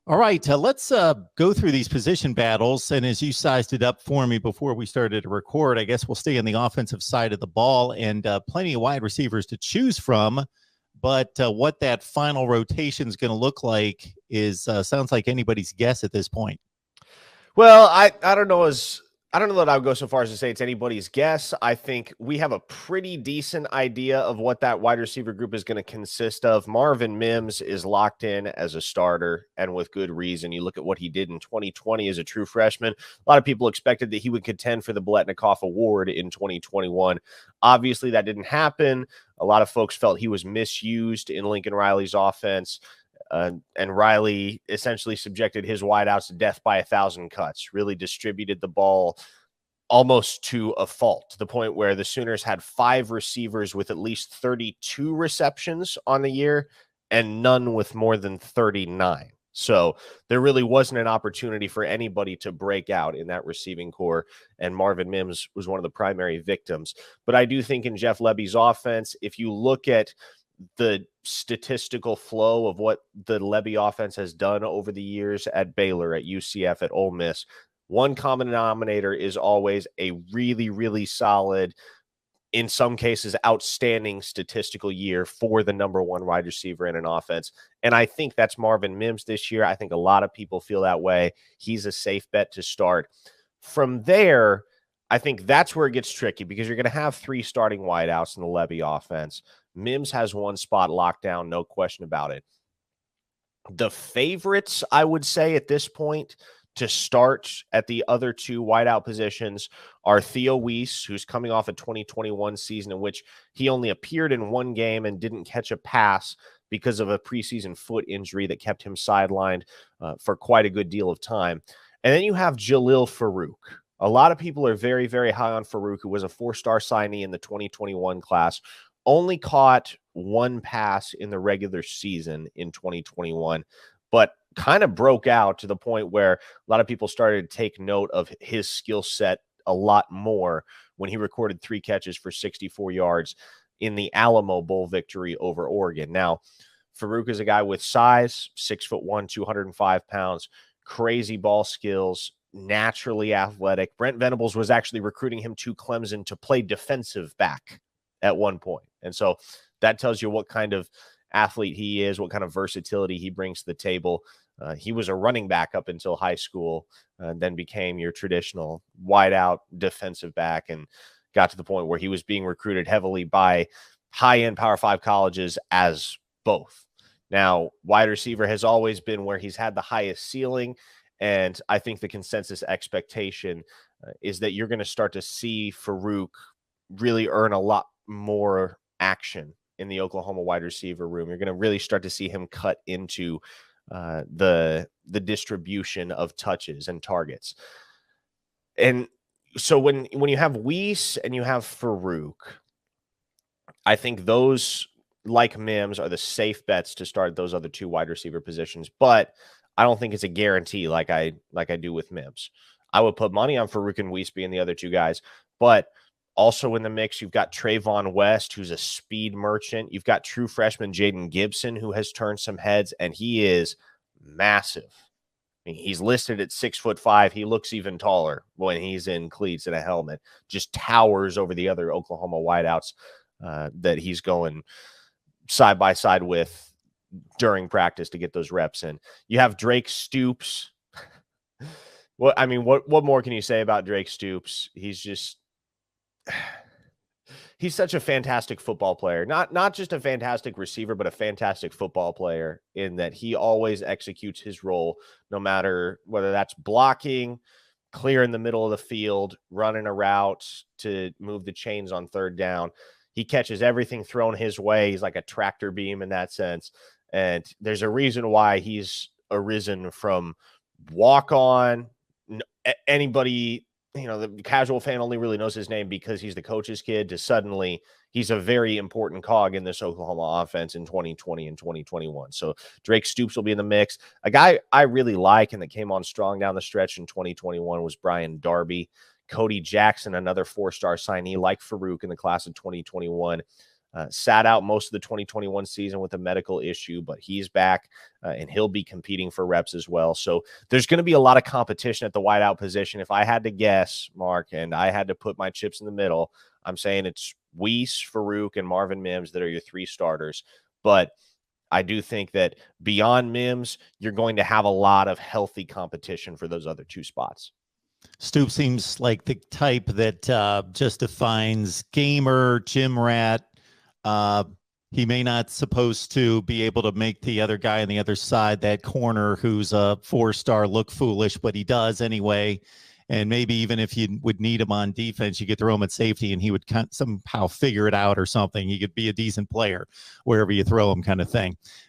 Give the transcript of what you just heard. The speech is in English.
All right, let's go through these position battles. And as you sized it up for me before we started to record, I guess we'll stay on the offensive side of the ball and plenty of wide receivers to choose from. But what that final rotation is going to look like is sounds like anybody's guess at this point. Well, I don't know I don't know that I would go so far as to say it's anybody's guess. I think we have a pretty decent idea of what that wide receiver group is going to consist of. Marvin Mims is locked in as a starter, and with good reason. You look at what he did in 2020 as a true freshman. A lot of people expected that he would contend for the Biletnikoff Award in 2021. Obviously, that didn't happen. A lot of folks felt he was misused in Lincoln Riley's offense. And Riley essentially subjected his wideouts to death by 1,000 cuts, really distributed the ball almost to a fault, to the point where the Sooners had 5 receivers with at least 32 receptions on the year and none with more than 39. So there really wasn't an opportunity for anybody to break out in that receiving core, and Marvin Mims was one of the primary victims. But I do think in Jeff Lebby's offense, if you look at the statistical flow of what the Lebby offense has done over the years at Baylor, at UCF, at Ole Miss, one common denominator is always a really, really solid, in some cases, outstanding statistical year for the number one wide receiver in an offense. And I think that's Marvin Mims this year. I think a lot of people feel that way. He's a safe bet to start. From there, I think that's where it gets tricky, because you're going to have 3 starting wideouts in the Lebby offense. Mims has one spot locked down, no question about it. The favorites, I would say at this point, to start at the other 2 wideout positions are Theo Weiss, who's coming off a 2021 season in which he only appeared in 1 game and didn't catch a pass because of a preseason foot injury that kept him sidelined for quite a good deal of time. And then you have Jalil Farouk. A lot of people are very, very high on Farouk, who was a 4-star signee in the 2021 class. Only caught 1 pass in the regular season in 2021, but kind of broke out to the point where a lot of people started to take note of his skill set a lot more when he recorded 3 catches for 64 yards in the Alamo Bowl victory over Oregon. Now, Farouk is a guy with size, 6'1", 205 pounds, crazy ball skills, naturally athletic. Brent Venables was actually recruiting him to Clemson to play defensive back at one point. And so that tells you what kind of athlete he is, what kind of versatility he brings to the table. He was a running back up until high school, then became your traditional wideout defensive back, and got to the point where he was being recruited heavily by high-end Power 5 colleges as both. Now, wide receiver has always been where he's had the highest ceiling, and I think the consensus expectation is that you're going to start to see Farouk really earn a lot more action in the Oklahoma wide receiver room. You're going to really start to see him cut into the distribution of touches and targets. And so when you have Weiss and you have Farouk, I think those, like Mims, are the safe bets to start those other 2 wide receiver positions. But I don't think it's a guarantee like I do with Mims. I would put money on Farouk and Weiss being the other 2 guys, but also in the mix, you've got Trayvon West, who's a speed merchant. You've got true freshman Jaden Gibson, who has turned some heads, and he is massive. I mean, he's listed at 6'5". He looks even taller when he's in cleats and a helmet. Just towers over the other Oklahoma wideouts that he's going side by side with during practice to get those reps in. You have Drake Stoops. What more can you say about Drake Stoops? He's such a fantastic football player. Not just a fantastic receiver, but a fantastic football player, in that he always executes his role, no matter whether that's blocking, clear in the middle of the field, running a route to move the chains on 3rd down. He catches everything thrown his way. He's like a tractor beam in that sense. And there's a reason why he's arisen from walk-on. Anybody, the casual fan only really knows his name because he's the coach's kid, to suddenly he's a very important cog in this Oklahoma offense in 2020 and 2021. So Drake Stoops will be in the mix. A guy I really like and that came on strong down the stretch in 2021 was Brian Darby. Cody Jackson, another 4-star signee like Farouk in the class of 2021. Sat out most of the 2021 season with a medical issue, but he's back and he'll be competing for reps as well. So there's going to be a lot of competition at the wideout position. If I had to guess, Mark, and I had to put my chips in the middle, I'm saying it's Weiss, Farouk, and Marvin Mims that are your 3 starters. But I do think that beyond Mims, you're going to have a lot of healthy competition for those other 2 spots. Stoop seems like the type that just defines gamer, gym rat. He may not supposed to be able to make the other guy on the other side, that corner who's a 4-star, look foolish, but he does anyway. And maybe even if you would need him on defense, you could throw him at safety and he would somehow figure it out or something. He could be a decent player wherever you throw him, kind of thing.